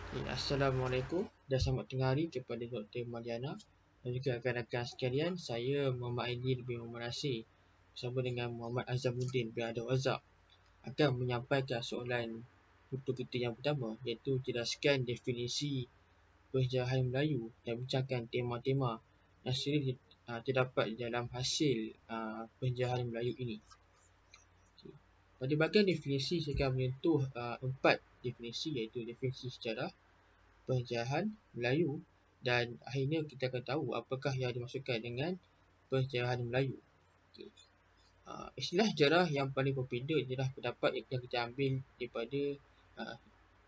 Assalamualaikum dan selamat tengah hari kepada Dr. Maliana dan juga rakan-rakan sekalian. Saya Muhammad Aidil bin Muhammad Nasir bersama dengan Muhammad Azamuddin bin Abdul Razak akan menyampaikan soalan untuk kita yang pertama, iaitu jelaskan definisi penjarahan Melayu dan bincangkan tema-tema yang sering terdapat dalam hasil penjarahan Melayu ini. Pada bahagian definisi, saya akan menyentuh 4 definisi, iaitu definisi sejarah, penjarahan Melayu, dan akhirnya kita akan tahu apakah yang dimaksudkan dengan penjarahan Melayu. Istilah sejarah yang paling popular adalah pendapat yang kita ambil daripada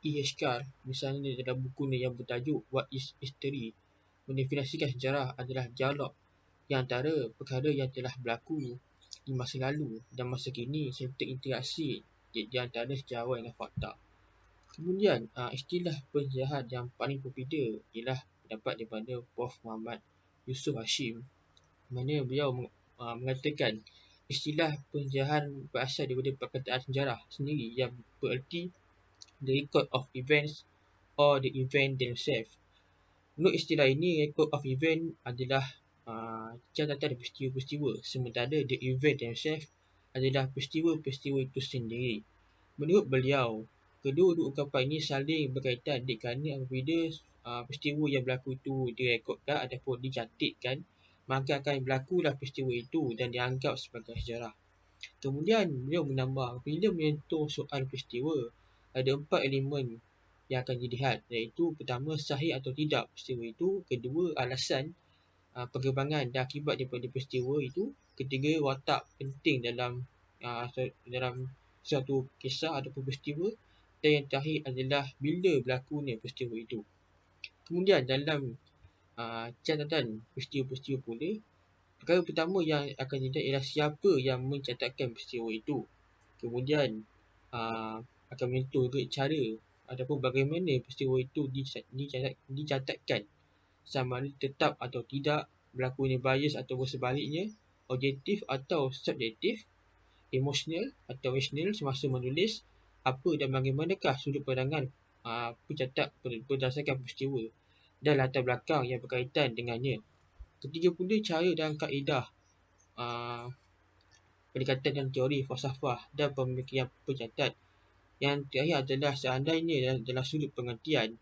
E.H. Carr. Misalnya dalam bukunya yang bertajuk What is History, mendefinisikan sejarah adalah dialog yang antara perkara yang telah berlaku di masa lalu dan masa kini serta interaksi di antara sejarawan dengan fakta. Kemudian, istilah penjarahan yang paling popular ialah pendapat daripada Prof. Muhammad Yusof Hashim, mana beliau mengatakan istilah penjarahan berasal daripada perkataan sejarah sendiri yang bererti the record of events or the event themselves. Menurut istilah ini, record of event adalah catatan peristiwa-peristiwa, sementara the event themselves adalah peristiwa-peristiwa itu sendiri. Menurut beliau, kedua-dua ungkapan ini saling berkaitan kerana apabila peristiwa yang berlaku itu direkodkan ataupun dicantikkan, maka akan berlakulah peristiwa itu dan dianggap sebagai sejarah. Kemudian beliau menambah, bila menyentuh soal peristiwa, ada 4 elemen yang akan dilihat, iaitu pertama, sahih atau tidak peristiwa itu; kedua, alasan perkembangan dan akibat daripada peristiwa itu; ketiga, watak penting dalam suatu kisah ataupun peristiwa; dan yang terakhir adalah bila berlakunya peristiwa itu. Kemudian dalam catatan peristiwa-peristiwa pula, perkara pertama yang akan dilihat ialah siapa yang mencatatkan peristiwa itu. Kemudian akan menyentuh juga cara ataupun bagaimana peristiwa itu dicatatkan, sama ada tetap atau tidak, berlakunya bias atau sebaliknya, objektif atau subjektif, emosional atau rasional semasa menulis, apa dan bagaimanakah sudut pandangan pencatat berdasarkan peristiwa dan latar belakang yang berkaitan dengannya. Ketiga pula, cara dan kaedah pendekatan dan teori falsafah dan pemikiran pencatat. Yang terakhir adalah seandainya dalam sudut pengertian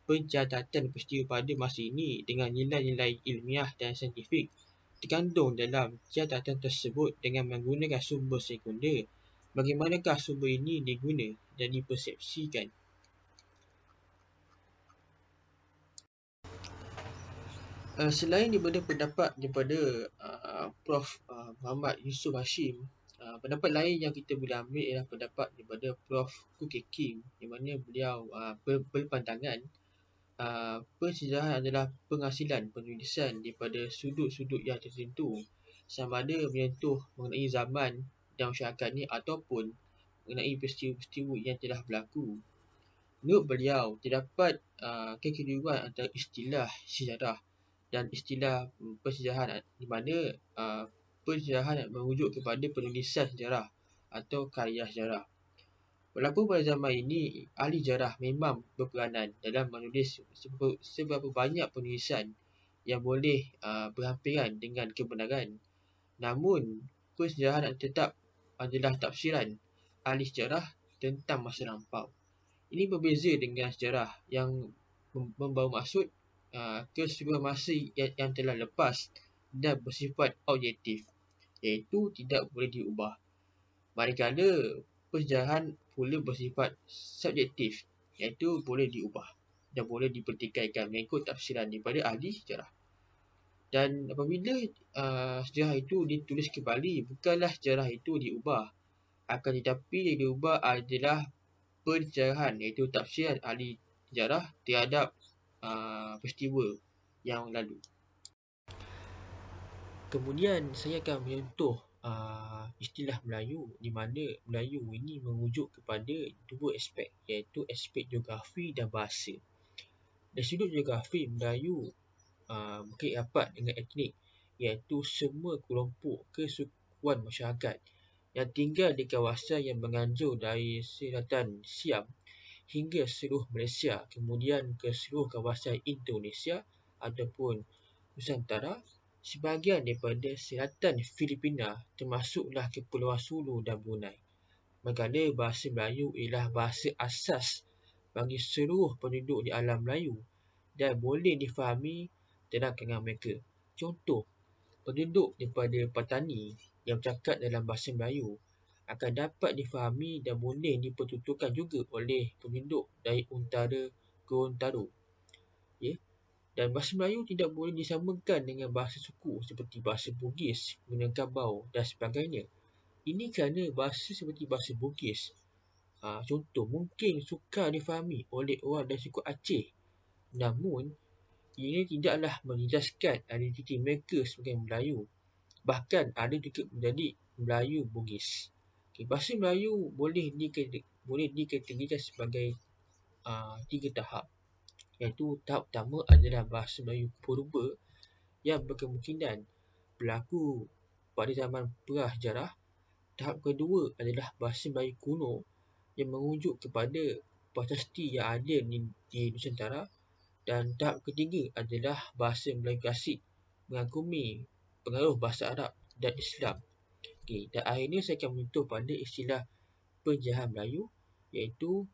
pencatatan peristiwa pada masa ini dengan nilai-nilai ilmiah dan saintifik terkandung dalam catatan tersebut dengan menggunakan sumber sekunder, bagaimanakah sumber ini diguna dan dipersepsikan. Selain daripada pendapat daripada Prof. Muhammad Yusof Hashim, pendapat lain yang kita boleh ambil ialah pendapat daripada Prof. Kuki Kim, di mana beliau berpandangan pensejarahan adalah penghasilan penulisan daripada sudut-sudut yang tertentu, sama ada menyentuh mengenai zaman dan masyarakat ini ataupun mengenai peristiwa-peristiwa yang telah berlaku. Menurut beliau, terdapat kekeliruan antara istilah sejarah dan istilah pensejarahan, di mana pensejarahan merujuk kepada penulisan sejarah atau karya sejarah. Walaupun pada zaman ini ahli sejarah memang berperanan dalam menulis seberapa banyak penulisan yang boleh berhampiran dengan kebenaran, namun pensejarahan tetap adalah tafsiran ahli sejarah tentang masa lampau. Ini berbeza dengan sejarah yang membawa maksud keseluruhan masa yang telah lepas dan bersifat objektif, iaitu tidak boleh diubah. Manakala pensejarahan pula bersifat subjektif, iaitu boleh diubah dan boleh dipertikaikan mengikut tafsiran daripada ahli sejarah. Dan apabila sejarah itu ditulis kembali, bukanlah sejarah itu diubah, akan tetapi yang diubah adalah pensejarahan, iaitu tafsiran ahli sejarah terhadap peristiwa yang lalu. Kemudian saya akan menyentuh istilah Melayu, di mana Melayu ini merujuk kepada dua aspek, iaitu aspek geografi dan bahasa. Dari sudut geografi, Melayu berkait rapat dengan etnik, iaitu semua kelompok kesukuan masyarakat yang tinggal di kawasan yang menganjur dari selatan Siam hingga seluruh Malaysia, kemudian ke seluruh kawasan Indonesia ataupun Nusantara, sebahagian daripada selatan Filipina termasuklah Kepulauan Sulu dan Brunei. Manakala bahasa Melayu ialah bahasa asas bagi seluruh penduduk di alam Melayu dan boleh difahami dalam kalangan mereka. Contoh, penduduk daripada Patani yang bercakap dalam bahasa Melayu akan dapat difahami dan boleh dipertuturkan juga oleh penduduk dari Utara Gorontalo. Ya? Dan bahasa Melayu tidak boleh disamakan dengan bahasa suku seperti bahasa Bugis, Minangkabau dan sebagainya. Ini kerana bahasa seperti bahasa Bugis, contoh, mungkin sukar difahami oleh orang dari suku Aceh. Namun, ini tidaklah menjejaskan identiti mereka sebagai Melayu. Bahkan ada juga menjadi Melayu Bugis. Bahasa Melayu boleh dikategorikan sebagai 3 tahap. Iaitu tahap pertama adalah bahasa Melayu purba yang berkemungkinan berlaku pada zaman prasejarah. Tahap kedua adalah bahasa Melayu kuno yang merujuk kepada prasasti yang ada di Nusantara. Dan tahap ketiga adalah bahasa Melayu klasik mengagumi pengaruh bahasa Arab dan Islam. Dan akhirnya saya akan menyentuh pada istilah penjajahan Melayu, iaitu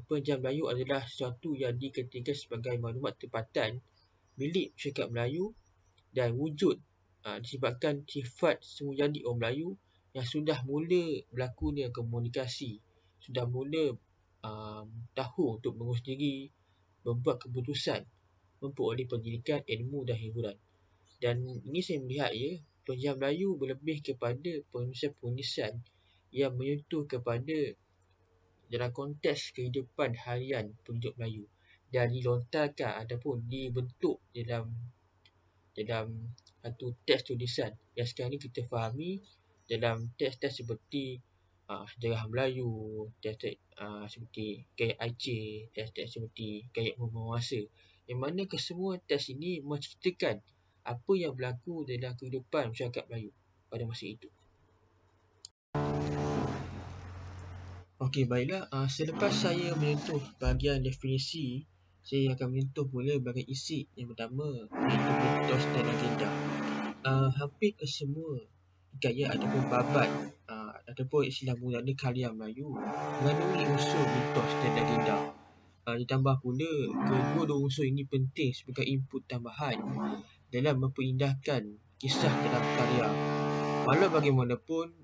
penjajahan Melayu adalah sesuatu yang dikategorikan sebagai maklumat tempatan milik masyarakat Melayu dan wujud disebabkan sifat semua jadi orang Melayu yang sudah mula berlakunya komunikasi, sudah mula tahu untuk mengurus diri, membuat keputusan, memperoleh pendidikan, ilmu dan hiburan. Dan ini saya melihat penjajahan Melayu berlebih kepada penulisan-penulisan yang menyentuh kepada dalam konteks kehidupan harian penduduk Melayu dan dilontarkan ataupun dibentuk dalam satu teks tulisan yang sekarang ni kita fahami dalam teks-teks seperti sejarah Melayu, teks-teks seperti Gayat Aceh, teks-teks seperti Gayat Memawasa, yang mana kesemua teks ini menceritakan apa yang berlaku dalam kehidupan masyarakat Melayu pada masa itu. Okey, baiklah. Selepas saya menyentuh bahagian definisi, saya akan menyentuh pula bahagian isi. Yang pertama, iaitu mitos dan legenda. Hampir kesemua hikayat ataupun babat ataupun istilah mudahnya karya Melayu mengandungi unsur mitos dan legenda. Ditambah pula, kedua-dua unsur ini penting sebagai input tambahan dalam memperindahkan kisah dalam karya. Walau bagaimanapun,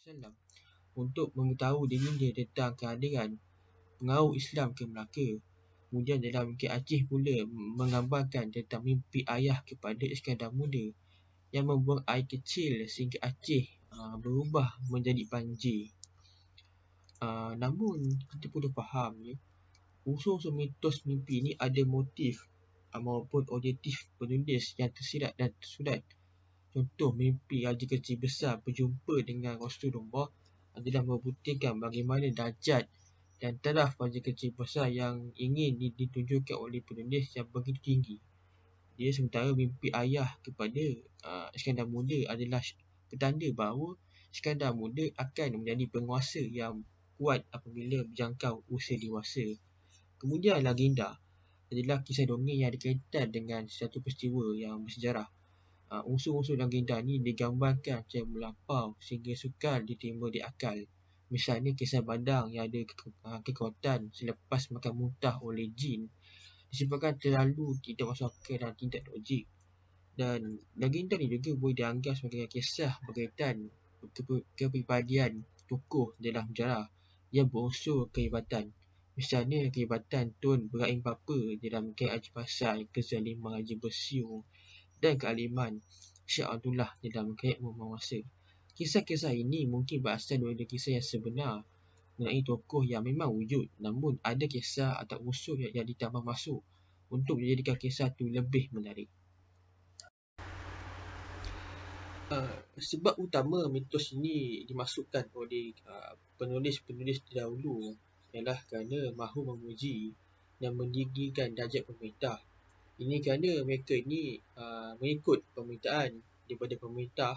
SAW untuk memberitahu dia tentang kehadiran pengaruh Islam ke Melaka. Kemudian dalam Bukit Aceh pula menggambarkan tentang mimpi ayah kepada Iskandar Muda yang membuang air kecil sehingga Aceh berubah menjadi banjir. Namun kita perlu faham ya, unsur-unsur mitos mimpi ini ada motif maupun objektif penulis yang tersirat dan tersurat. Contoh, mimpi Raja Kecil Besar berjumpa dengan Rasulullah adalah membuktikan bagaimana darjat dan taraf Raja Kecil Besar yang ingin ditunjukkan oleh penulis yang begitu tinggi. Dia sementara mimpi ayah kepada Iskandar Muda adalah petanda bahawa Iskandar Muda akan menjadi penguasa yang kuat apabila berjangkau usia dewasa. Kemudian legenda adalah kisah dongeng yang berkaitan dengan satu peristiwa yang bersejarah. Unsur-unsur legenda ni digambarkan secara melampau sehingga sukar diterima di akal. Misalnya kisah Badang yang ada kekuatan selepas makan muntah oleh jin disebabkan terlalu tidak masuk akal dan tidak logik. Dan legenda ni juga boleh dianggap sebagai kisah berkaitan kepribadian tokoh dalam sejarah yang berunsur kehebatan. Misalnya kehebatan Tun Beraim Papa dalam Kiai Haji Pasal, kezaliman Haji Bersiung dan kealiman Syekh Abdullah dalam Kiai Masa. Kisah-kisah ini mungkin berasal dari kisah yang sebenar mengenai tokoh yang memang wujud, namun ada kisah atau unsur yang ditambah masuk untuk menjadikan kisah itu lebih menarik. Sebab utama mitos ini dimasukkan oleh penulis-penulis terdahulu ialah kerana mahu memuji dan meninggikan darjat pemerintah. Ini kerana mereka ini mengikut permintaan daripada pemerintah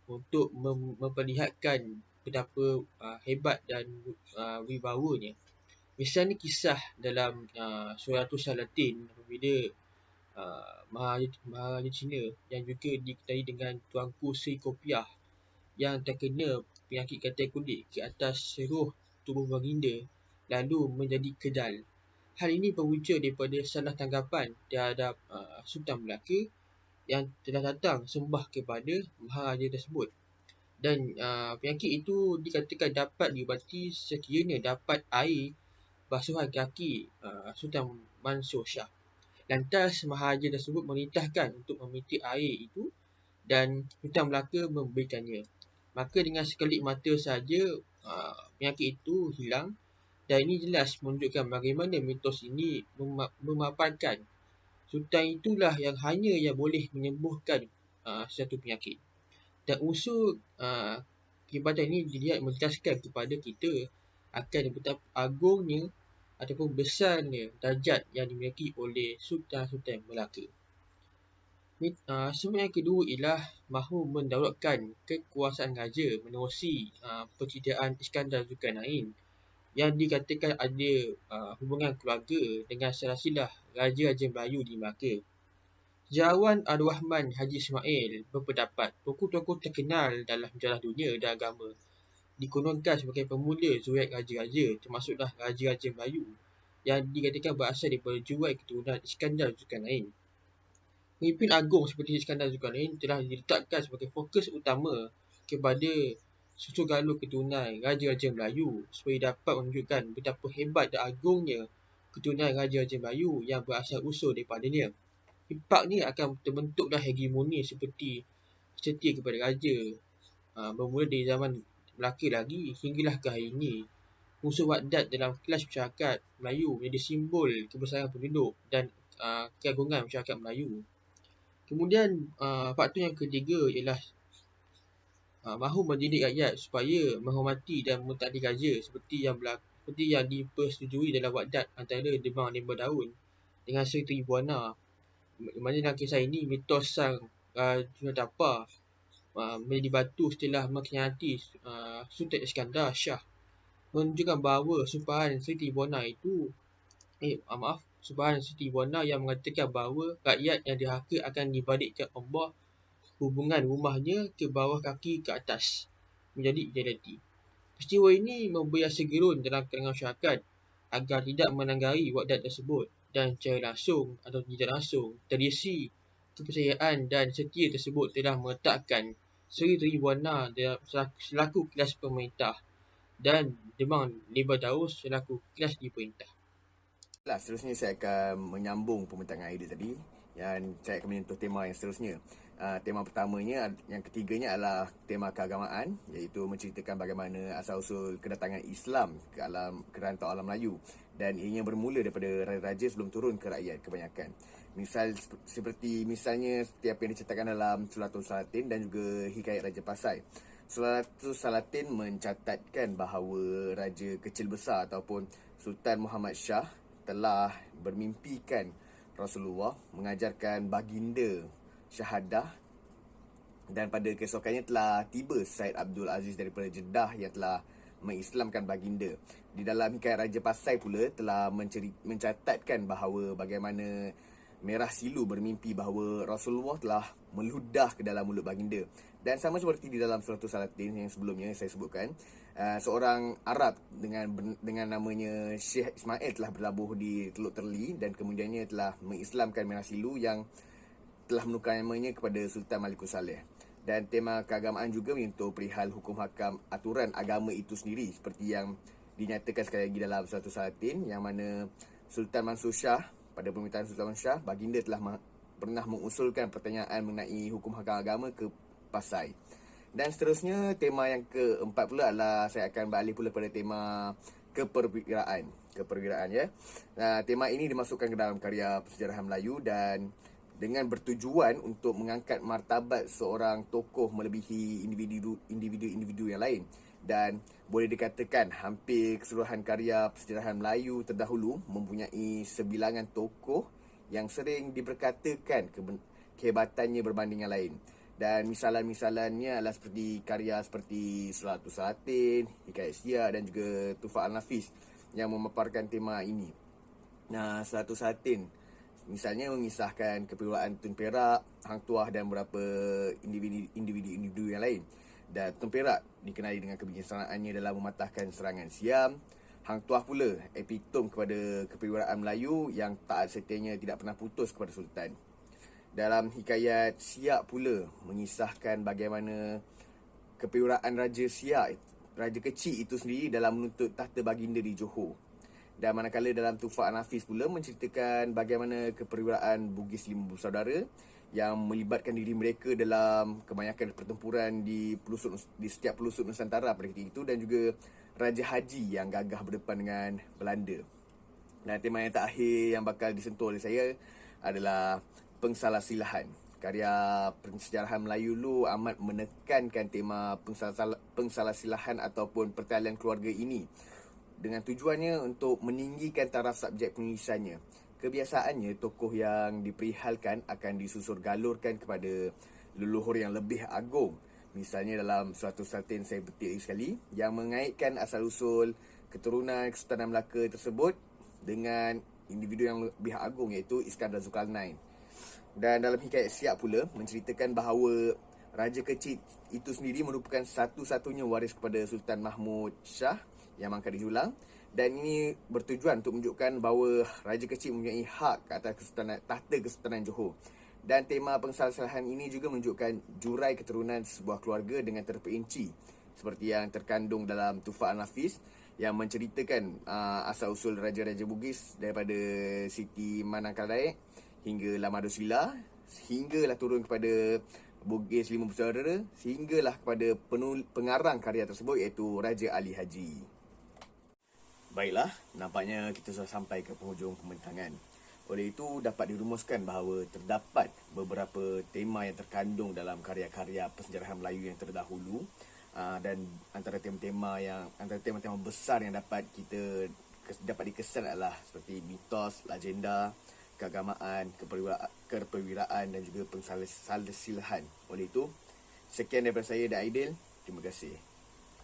untuk memperlihatkan betapa hebat dan wibawanya. Misalnya kisah dalam Suratul Salatin apabila Maharaja Cina yang juga diketahui dengan Tuanku Sri Kopiah yang terkena penyakit katai kulit ke atas seluruh tubuh baginda lalu menjadi kedal. Hal ini berwujud daripada salah tanggapan terhadap Sultan Melaka yang telah datang sembah kepada Maharaja tersebut. Dan penyakit itu dikatakan dapat diubati sekiranya dapat air basuhan kaki Sultan Mansur Shah. Lantas Maharaja tersebut memerintahkan untuk meminta air itu dan Sultan Melaka memberikannya. Maka dengan sekelip mata saja penyakit itu hilang. Dan ini jelas menunjukkan bagaimana mitos ini memaparkan Sultan itulah yang hanya yang boleh menyembuhkan satu penyakit. Dan unsur kehebatan ini dilihat menjelaskan kepada kita akan betapa agungnya ataupun besarnya darjat yang dimiliki oleh Sultan-Sultan Melaka. Sebab yang kedua ialah mahu mendaulatkan kekuasaan raja menerusi percutian Iskandar Zulkarnain yang dikatakan ada hubungan keluarga dengan silsilah Raja-Raja Melayu di Melaka. Sejarawan Ar-Rahman Haji Ismail berpendapat tokoh-tokoh terkenal dalam sejarah dunia dan agama dikononkan sebagai pemula zuriat raja-raja, termasuklah Raja-Raja Melayu yang dikatakan berasal daripada jurai keturunan Iskandar Zulkarnain. Pemimpin agung seperti Iskandar Zulkarnain telah diletakkan sebagai fokus utama kepada susu galuh keturunan Raja-Raja Melayu supaya dapat menunjukkan betapa hebat dan agungnya keturunan Raja-Raja Melayu yang berasal usul daripadanya. Impaknya akan terbentuklah hegemoni seperti setia kepada raja bermula dari zaman Melaka lagi hinggalah ke hari ini. Unsur wadat dalam kelas masyarakat Melayu menjadi simbol kebesaran penduduk dan keagungan masyarakat Melayu. Kemudian faktor yang ketiga ialah mahu mendidik rakyat supaya menghormati dan mentaati raja seperti yang dipersetujui dalam wadat antara Demang Lemba Daun dengan Sri Tribuana. Di mana dalam kisah ini mitos sang Junatapa menjadi batu setelah mengkhianati Sultan Iskandar Shah, menunjukkan bahawa sumpahan Sri Tribuana itu sumpahan Sri Tribuana yang mengatakan bahawa rakyat yang dirhaka akan dibalikkan Allah hubungan rumahnya ke bawah kaki ke atas menjadi realiti. Peristiwa ini memberi rasa gerun dalam kalangan masyarakat agar tidak menanggari wadat tersebut dan secara langsung atau tidak langsung tradisi kepercayaan dan setia tersebut telah meletakkan Seri Tribuana selaku kelas pemerintah dan Demang Liba Daus selaku kelas diperintah. Seterusnya saya akan menyambung pembincangan idea tadi dan saya akan menyentuh tema yang seterusnya. Tema pertamanya, yang ketiganya adalah tema keagamaan, iaitu menceritakan bagaimana asal-usul kedatangan Islam ke rantau alam Melayu, dan ianya bermula daripada raja-raja sebelum turun ke rakyat kebanyakan. Misalnya seperti apa yang diceritakan dalam Suratul Salatin dan juga Hikayat Raja Pasai. Suratul Salatin mencatatkan bahawa Raja Kecil Besar ataupun Sultan Muhammad Shah telah bermimpikan Rasulullah mengajarkan baginda syahadah, dan pada keesokannya telah tiba Said Abdul Aziz daripada Jeddah yang telah mengislamkan baginda. Di dalam Hikayat Raja Pasai pula telah mencatatkan bahawa bagaimana Merah Silu bermimpi bahawa Rasulullah telah meludah ke dalam mulut baginda. Dan sama seperti di dalam Suratul Salatin yang sebelumnya saya sebutkan, seorang Arab dengan namanya Syekh Ismail telah berlabuh di Teluk Terli dan kemudiannya telah mengislamkan Merah Silu yang telah menukar namanya kepada Sultan Malikus Saleh. Dan tema keagamaan juga menyentuh perihal hukum hakam aturan agama itu sendiri, seperti yang dinyatakan sekali lagi dalam Suratul Salatin, yang mana Sultan Mansur Shah, pada pemerintahan Sultan Mansur Shah, baginda telah pernah mengusulkan pertanyaan mengenai hukum hakam agama ke Pasai. Dan seterusnya, tema yang keempat pula adalah saya akan beralih pula pada tema keperwiraan. Ya. Tema ini dimasukkan ke dalam karya Persejarahan Melayu dan dengan bertujuan untuk mengangkat martabat seorang tokoh melebihi individu yang lain. Dan boleh dikatakan hampir keseluruhan karya Persejarahan Melayu terdahulu mempunyai sebilangan tokoh yang sering diperkatakan kehebatannya berbanding yang lain. Dan misalan-misalannya adalah seperti karya seperti Suratul Salatin, Hikayat Siak dan juga Tufah Al-Nafis yang memaparkan tema ini. Suratul Salatin misalnya mengisahkan keperluan Tun Perak, Hang Tuah dan beberapa individu yang lain. Dan Tun Perak dikenali dengan kebijaksanaannya dalam mematahkan serangan Siam. Hang Tuah pula epitom kepada keperwiraan Melayu yang taat setianya tidak pernah putus kepada Sultan. Dalam Hikayat Siak pula mengisahkan bagaimana keperwiraan Raja Siak, Raja Kecil itu sendiri dalam menuntut tahta baginda di Johor. Dan manakala dalam Tufah An-Nafis pula menceritakan bagaimana keperwiraan Bugis 5 bersaudara yang melibatkan diri mereka dalam kebanyakan pertempuran di setiap pelosok Nusantara pada ketika itu, dan juga Raja Haji yang gagah berdepan dengan Belanda. Dan tema yang terakhir yang bakal disentuh oleh saya adalah pengsalahsilahan. Karya Persejarahan Melayu dulu amat menekankan tema pengsalahsilahan ataupun pertalian keluarga ini dengan tujuannya untuk meninggikan taraf subjek penulisannya. Kebiasaannya, tokoh yang diperihalkan akan disusur galurkan kepada leluhur yang lebih agung. Misalnya dalam Suratul Salatin saya petik sekali yang mengaitkan asal-usul keturunan Kesultanan Melaka tersebut dengan individu yang lebih agung, iaitu Iskandar Zulkarnain. Dan dalam Hikayat Siak pula menceritakan bahawa Raja Kecil itu sendiri merupakan satu-satunya waris kepada Sultan Mahmud Shah yang mangkat di Julang. Dan ini bertujuan untuk menunjukkan bahawa Raja Kecil mempunyai hak atas tahta Kesultanan Johor. Dan tema pengsalahsilahan ini juga menunjukkan jurai keturunan sebuah keluarga dengan terperinci, seperti yang terkandung dalam Tufah An-Nafis yang menceritakan asal-usul Raja-Raja Bugis daripada Siti Manangkalaik hingga Lamadosila, hinggalah turun kepada Bugis 5 bersaudara, sehinggalah kepada pengarang karya tersebut iaitu Raja Ali Haji. Baiklah, nampaknya kita sudah sampai ke penghujung pembincangan. Oleh itu, dapat dirumuskan bahawa terdapat beberapa tema yang terkandung dalam karya-karya Persejarahan Melayu yang terdahulu, dan antara tema-tema besar yang dapat dikesan adalah seperti mitos, legenda, keagamaan, keperwiraan dan juga pengsalahsilahan. Oleh itu, sekian daripada saya dan Aidil. Terima kasih.